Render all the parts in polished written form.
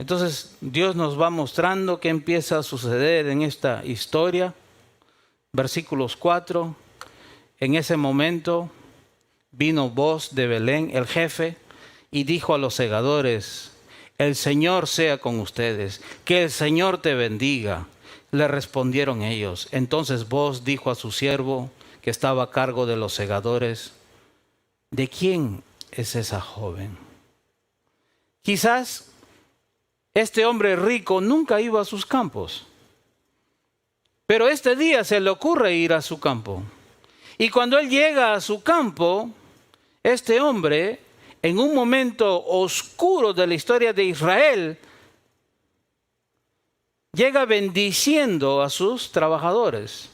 Entonces Dios nos va mostrando qué empieza a suceder en esta historia. Versículos 4. En ese momento vino Booz de Belén, el jefe, y dijo a los segadores: el Señor sea con ustedes, que el Señor te bendiga. Le respondieron ellos. Entonces Booz dijo a su siervo que estaba a cargo de los segadores: ¿de quién es esa joven? Quizás este hombre rico nunca iba a sus campos, pero este día se le ocurre ir a su campo. Y cuando él llega a su campo, este hombre, en un momento oscuro de la historia de Israel, llega bendiciendo a sus trabajadores.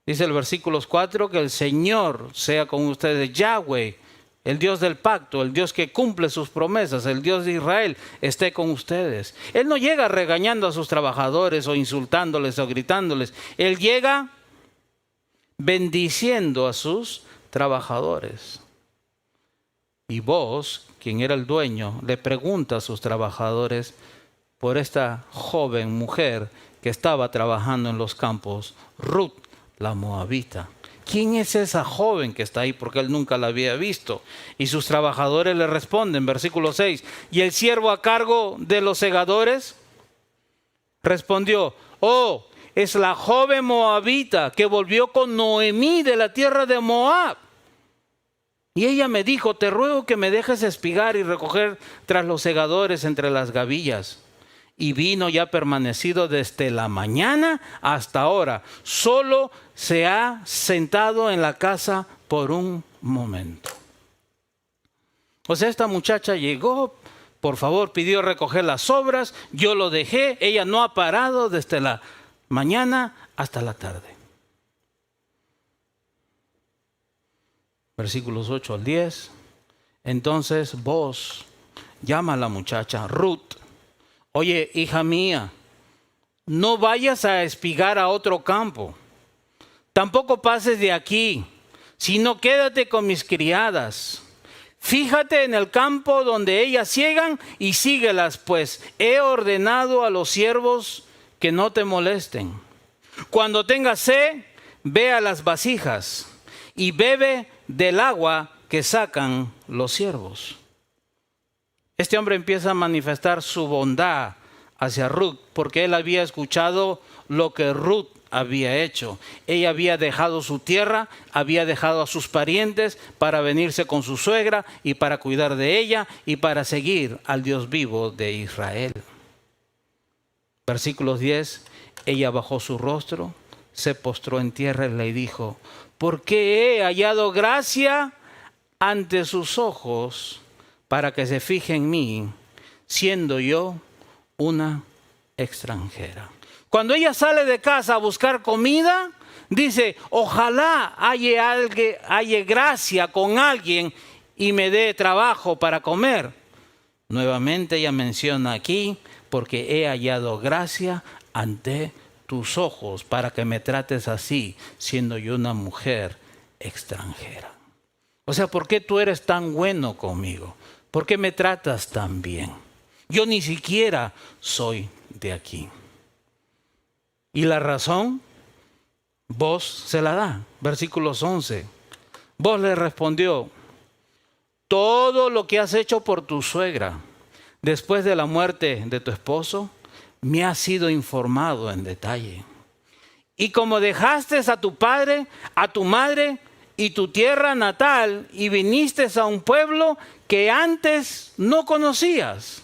Dice el versículo 4 que el Señor sea con ustedes, Yahweh, el Dios del pacto, el Dios que cumple sus promesas, el Dios de Israel, esté con ustedes. Él no llega regañando a sus trabajadores o insultándoles o gritándoles. Él llega bendiciendo a sus trabajadores. Y Booz, quien era el dueño, le pregunta a sus trabajadores por esta joven mujer que estaba trabajando en los campos, Ruth, la moabita. ¿Quién es esa joven que está ahí? Porque él nunca la había visto. Y sus trabajadores le responden, versículo 6. Y el siervo a cargo de los segadores respondió: oh, es la joven moabita que volvió con Noemí de la tierra de Moab. Y ella me dijo: te ruego que me dejes espigar y recoger tras los segadores entre las gavillas. Y vino y ha permanecido desde la mañana hasta ahora. Solo se ha sentado en la casa por un momento. O sea, esta muchacha llegó, por favor, pidió recoger las sobras, yo lo dejé, ella no ha parado desde la mañana hasta la tarde. Versículos 8 al 10. Entonces Booz llama a la muchacha, Ruth: oye, hija mía, no vayas a espigar a otro campo, tampoco pases de aquí, sino quédate con mis criadas. Fíjate en el campo donde ellas siegan y síguelas, pues he ordenado a los siervos que no te molesten. Cuando tengas sed, ve a las vasijas y bebe del agua que sacan los siervos. Este hombre empieza a manifestar su bondad hacia Ruth, porque él había escuchado lo que Ruth había hecho. Ella había dejado su tierra, había dejado a sus parientes para venirse con su suegra y para cuidar de ella y para seguir al Dios vivo de Israel. Versículos 10. Ella bajó su rostro, se postró en tierra y le dijo: ¿por qué he hallado gracia ante sus ojos para que se fije en mí, siendo yo una extranjera? Cuando ella sale de casa a buscar comida, dice: ojalá haya gracia con alguien y me dé trabajo para comer. Nuevamente ella menciona aquí: porque he hallado gracia ante tus ojos para que me trates así, siendo yo una mujer extranjera. O sea, ¿por qué tú eres tan bueno conmigo? ¿Por qué me tratas tan bien? Yo ni siquiera soy de aquí. Y la razón, Booz se la da. Versículos 11. Booz le respondió: todo lo que has hecho por tu suegra después de la muerte de tu esposo, me ha sido informado en detalle. Y como dejaste a tu padre, a tu madre y tu tierra natal y viniste a un pueblo que antes no conocías,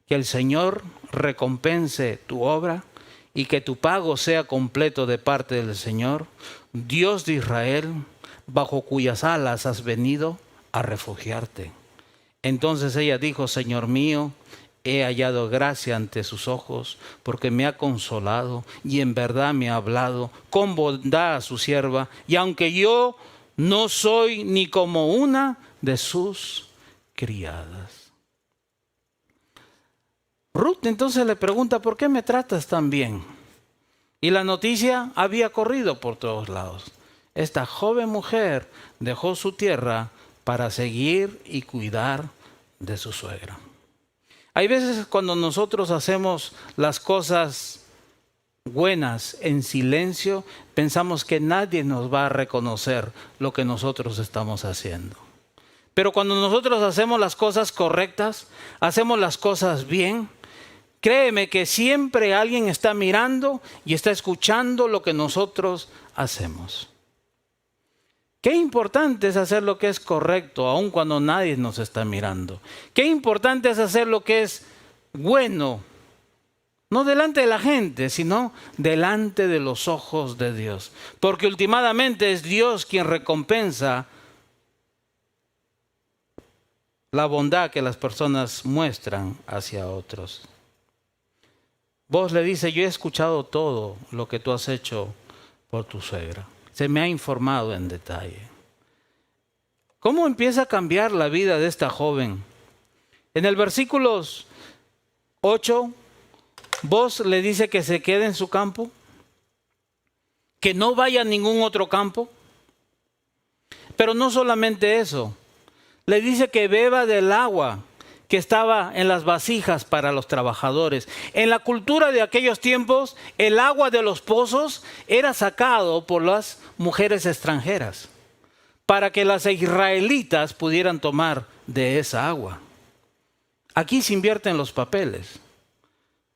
que el Señor recompense tu obra y que tu pago sea completo de parte del Señor, Dios de Israel, bajo cuyas alas has venido a refugiarte. Entonces ella dijo: Señor mío, he hallado gracia ante sus ojos, porque me ha consolado y en verdad me ha hablado con bondad a su sierva, y aunque yo no soy ni como una de sus criadas. Ruth entonces le pregunta: ¿por qué me tratas tan bien? Y la noticia había corrido por todos lados. Esta joven mujer dejó su tierra para seguir y cuidar de su suegra. Hay veces cuando nosotros hacemos las cosas buenas en silencio, pensamos que nadie nos va a reconocer lo que nosotros estamos haciendo. Pero cuando nosotros hacemos las cosas correctas, hacemos las cosas bien, créeme que siempre alguien está mirando y está escuchando lo que nosotros hacemos. Qué importante es hacer lo que es correcto, aun cuando nadie nos está mirando. Qué importante es hacer lo que es bueno, no delante de la gente, sino delante de los ojos de Dios. Porque últimamente es Dios quien recompensa la bondad que las personas muestran hacia otros. Vos le dice, yo he escuchado todo lo que tú has hecho por tu suegra. Se me ha informado en detalle. ¿Cómo empieza a cambiar la vida de esta joven? En el versículo 8, vos le dice que se quede en su campo, que no vaya a ningún otro campo. Pero no solamente eso, le dice que beba del agua que estaba en las vasijas para los trabajadores. En la cultura de aquellos tiempos, el agua de los pozos era sacado por las mujeres extranjeras para que las israelitas pudieran tomar de esa agua. Aquí se invierten los papeles.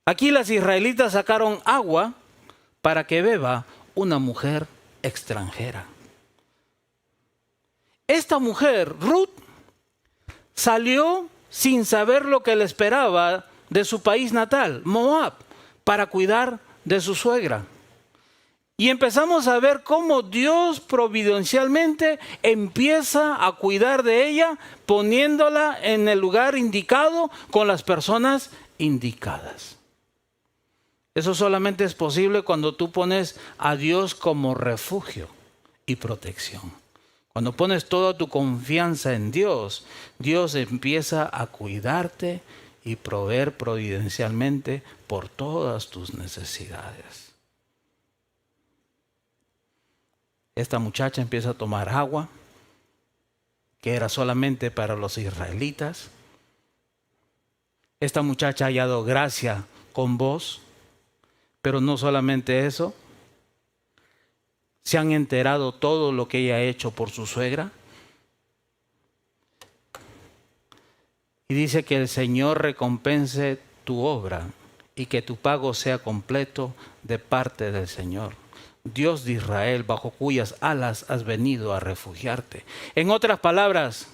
Aquí las israelitas sacaron agua para que beba una mujer extranjera. Esta mujer, Ruth, salió sin saber lo que le esperaba de su país natal, Moab, para cuidar de su suegra. Y empezamos a ver cómo Dios providencialmente empieza a cuidar de ella, poniéndola en el lugar indicado con las personas indicadas. Eso solamente es posible cuando tú pones a Dios como refugio y protección. Cuando pones toda tu confianza en Dios, Dios empieza a cuidarte y proveer providencialmente por todas tus necesidades. Esta muchacha empieza a tomar agua, que era solamente para los israelitas. Esta muchacha ha hallado gracia con vos, pero no solamente eso. ¿Se han enterado todo lo que ella ha hecho por su suegra? Y dice que el Señor recompense tu obra y que tu pago sea completo de parte del Señor, Dios de Israel, bajo cuyas alas has venido a refugiarte. En otras palabras,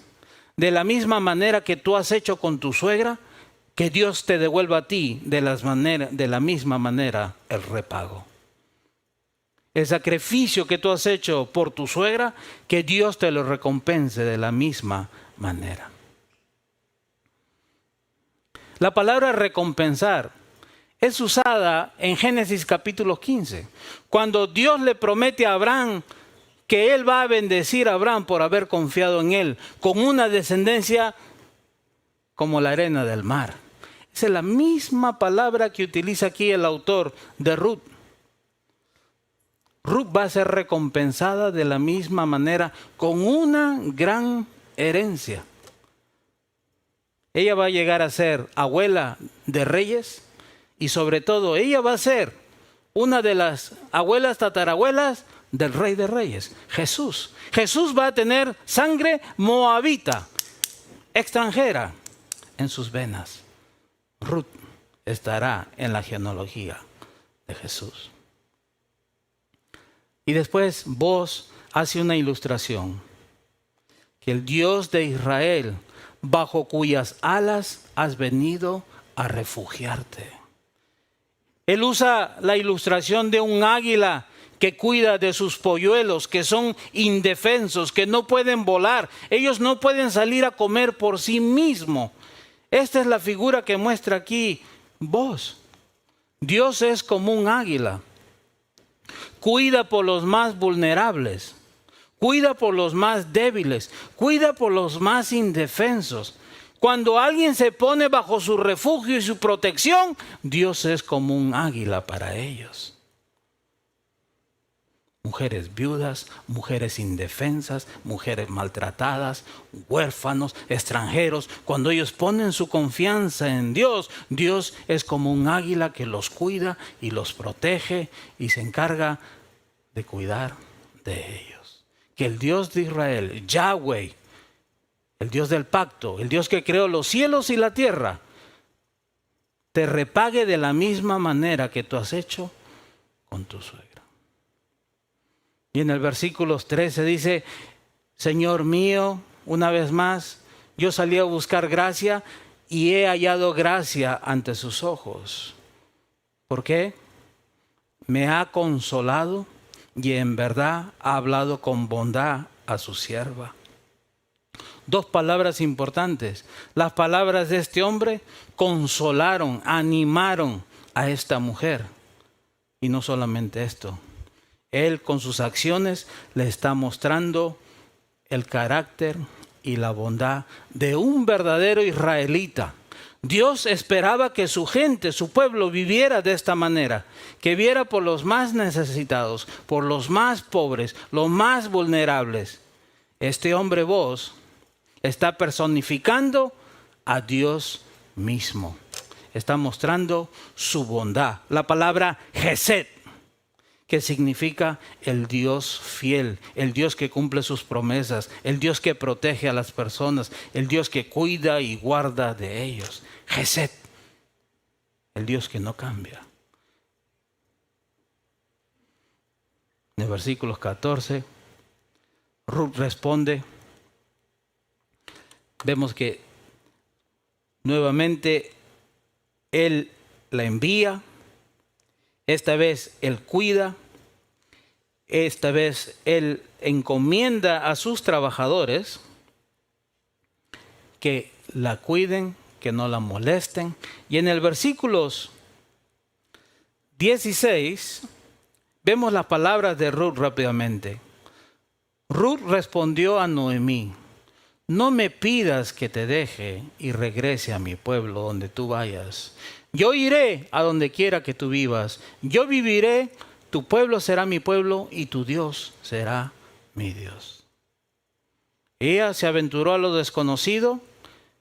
de la misma manera que tú has hecho con tu suegra, que Dios te devuelva a ti de la misma manera el repago. El sacrificio que tú has hecho por tu suegra, que Dios te lo recompense de la misma manera. La palabra recompensar es usada en Génesis capítulo 15, cuando Dios le promete a Abraham que Él va a bendecir a Abraham por haber confiado en Él, con una descendencia como la arena del mar. Esa es la misma palabra que utiliza aquí el autor de Ruth. Ruth va a ser recompensada de la misma manera con una gran herencia. Ella va a llegar a ser abuela de reyes y sobre todo ella va a ser una de las abuelas tatarabuelas del Rey de Reyes, Jesús. Jesús va a tener sangre moabita, extranjera, en sus venas. Ruth estará en la genealogía de Jesús. Y después vos hace una ilustración, que el Dios de Israel, bajo cuyas alas has venido a refugiarte. Él usa la ilustración de un águila que cuida de sus polluelos, que son indefensos, que no pueden volar. Ellos no pueden salir a comer por sí mismos. Esta es la figura que muestra aquí vos. Dios es como un águila. Cuida por los más vulnerables. Cuida por los más débiles. Cuida por los más indefensos. Cuando alguien se pone bajo su refugio y su protección, Dios es como un águila para ellos. Mujeres viudas, mujeres indefensas, mujeres maltratadas, huérfanos, extranjeros. Cuando ellos ponen su confianza en Dios, Dios es como un águila que los cuida y los protege y se encarga de cuidar de ellos. Que el Dios de Israel, Yahweh, el Dios del pacto, el Dios que creó los cielos y la tierra, te repague de la misma manera que tú has hecho con tu suegra. Y en el versículo 13 dice, Señor mío, una vez más, yo salí a buscar gracia y he hallado gracia ante sus ojos. ¿Por qué? Me ha consolado y en verdad ha hablado con bondad a su sierva. Dos palabras importantes. Las palabras de este hombre consolaron, animaron a esta mujer. Y no solamente esto. Él con sus acciones le está mostrando el carácter y la bondad de un verdadero israelita. Dios esperaba que su gente, su pueblo viviera de esta manera, que viera por los más necesitados, por los más pobres, los más vulnerables. Este hombre vos está personificando a Dios mismo. Está mostrando su bondad. La palabra Gesed, que significa el Dios fiel, el Dios que cumple sus promesas, el Dios que protege a las personas, el Dios que cuida y guarda de ellos. Gesed, el Dios que no cambia. En el versículo 14, Ruth responde. Vemos que nuevamente él la envía. Esta vez Él cuida, esta vez Él encomienda a sus trabajadores que la cuiden, que no la molesten. Y en el versículos 16 vemos las palabras de Ruth rápidamente. Ruth respondió a Noemí, no me pidas que te deje y regrese a mi pueblo donde tú vayas. Yo iré a donde quiera que tú vivas. Yo viviré, tu pueblo será mi pueblo y tu Dios será mi Dios. Ella se aventuró a lo desconocido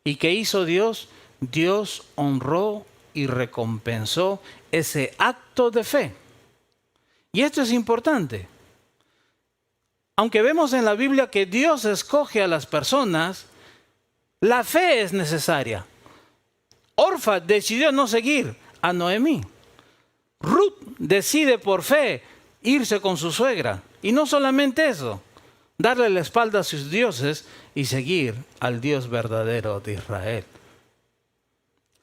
y ¿qué hizo Dios? Dios honró y recompensó ese acto de fe. Y esto es importante. Aunque vemos en la Biblia que Dios escoge a las personas, la fe es necesaria. Orfa decidió no seguir a Noemí. Ruth decide por fe irse con su suegra. Y no solamente eso, darle la espalda a sus dioses y seguir al Dios verdadero de Israel.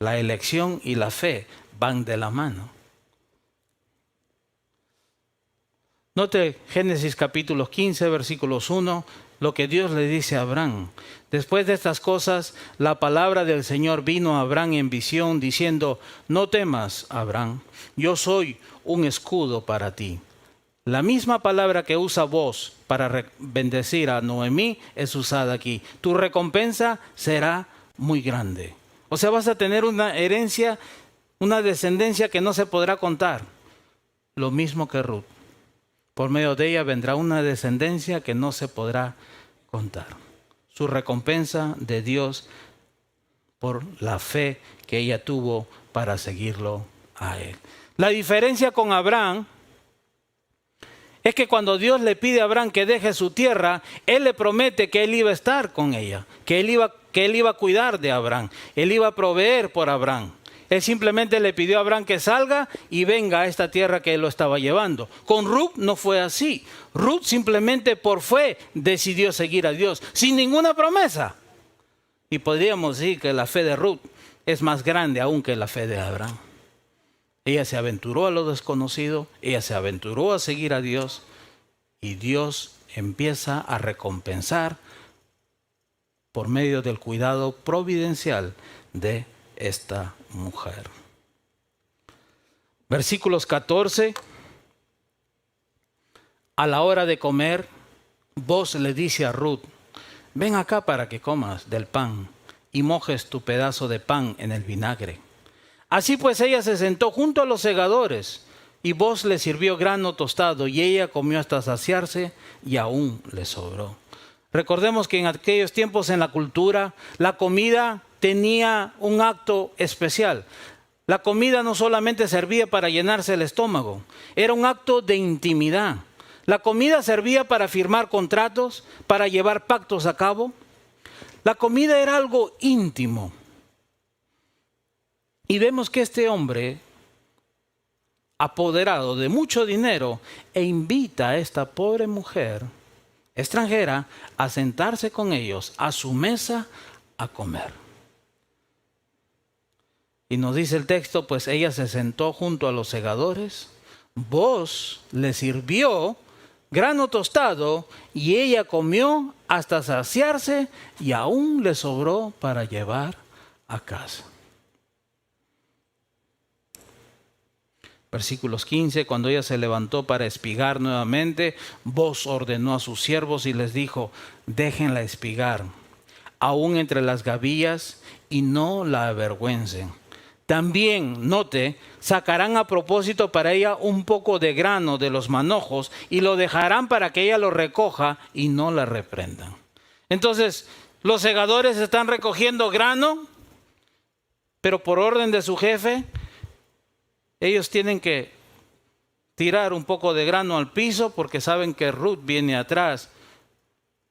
La elección y la fe van de la mano. Note Génesis capítulo 15, versículos 1. Lo que Dios le dice a Abraham. Después de estas cosas, la palabra del Señor vino a Abraham en visión, diciendo, no temas, Abraham, yo soy un escudo para ti. La misma palabra que usa vos para bendecir a Noemí es usada aquí. Tu recompensa será muy grande. O sea, vas a tener una herencia, una descendencia que no se podrá contar. Lo mismo que Ruth. Por medio de ella vendrá una descendencia que no se podrá contar. Su recompensa de Dios por la fe que ella tuvo para seguirlo a él. La diferencia con Abraham es que cuando Dios le pide a Abraham que deje su tierra, Él le promete que Él iba a estar con ella, que Él iba a cuidar de Abraham, Él iba a proveer por Abraham. Él simplemente le pidió a Abraham que salga y venga a esta tierra que él lo estaba llevando. Con Ruth no fue así. Ruth simplemente por fe decidió seguir a Dios, sin ninguna promesa. Y podríamos decir que la fe de Ruth es más grande aún que la fe de Abraham. Ella se aventuró a lo desconocido, ella se aventuró a seguir a Dios y Dios empieza a recompensar por medio del cuidado providencial de esta mujer. Versículos 14. A la hora de comer, Boaz le dice a Ruth, ven acá para que comas del pan y mojes tu pedazo de pan en el vinagre. Así pues ella se sentó junto a los segadores Y Booz le sirvió grano tostado y ella comió hasta saciarse y aún le sobró. Recordemos que en aquellos tiempos en la cultura la comida tenía un acto especial. La comida no solamente servía para llenarse el estómago, era un acto de intimidad. La comida servía para firmar contratos, para llevar pactos a cabo. La comida era algo íntimo. Y vemos que este hombre, apoderado de mucho dinero, invita a esta pobre mujer extranjera a sentarse con ellos a su mesa a comer. Y nos dice el texto, pues ella se sentó junto a los segadores, Booz le sirvió grano tostado y ella comió hasta saciarse y aún le sobró para llevar a casa. Versículos 15, cuando ella se levantó para espigar nuevamente, Booz ordenó a sus siervos y les dijo, déjenla espigar, aún entre las gavillas, y no la avergüencen. También, note, sacarán a propósito para ella un poco de grano de los manojos y lo dejarán para que ella lo recoja y no la reprendan. Entonces, los segadores están recogiendo grano, pero por orden de su jefe, ellos tienen que tirar un poco de grano al piso porque saben que Ruth viene atrás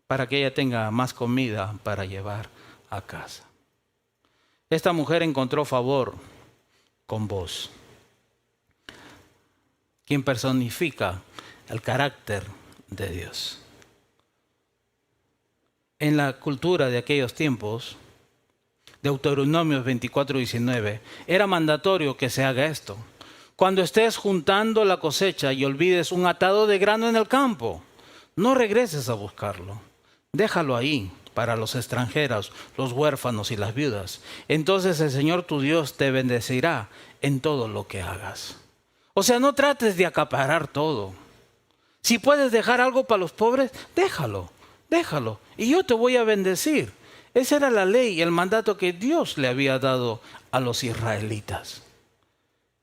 para que ella tenga más comida para llevar a casa. Esta mujer encontró favor con Booz, quien personifica el carácter de Dios. En la cultura de aquellos tiempos, Deuteronomio 24:19, era mandatorio que se haga esto. Cuando estés juntando la cosecha y olvides un atado de grano en el campo, no regreses a buscarlo. Déjalo ahí para los extranjeros, los huérfanos y las viudas. Entonces el Señor tu Dios te bendecirá en todo lo que hagas. O sea, no trates de acaparar todo. Si puedes dejar algo para los pobres, déjalo. Y yo te voy a bendecir. Esa era la ley, el mandato que Dios le había dado a los israelitas.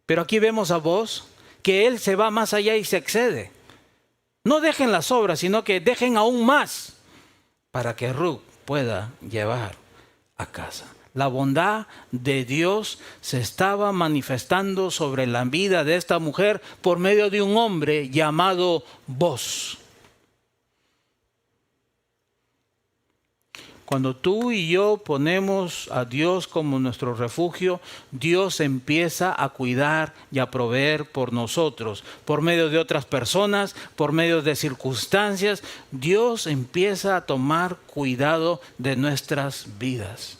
Pero aquí vemos a Booz que él se va más allá y se excede. No dejen las sobras, sino que dejen aún más para que Ruth pueda llevar a casa. La bondad de Dios se estaba manifestando sobre la vida de esta mujer por medio de un hombre llamado Booz. Cuando tú y yo ponemos a Dios como nuestro refugio, Dios empieza a cuidar y a proveer por nosotros, por medio de otras personas, por medio de circunstancias. Dios empieza a tomar cuidado de nuestras vidas.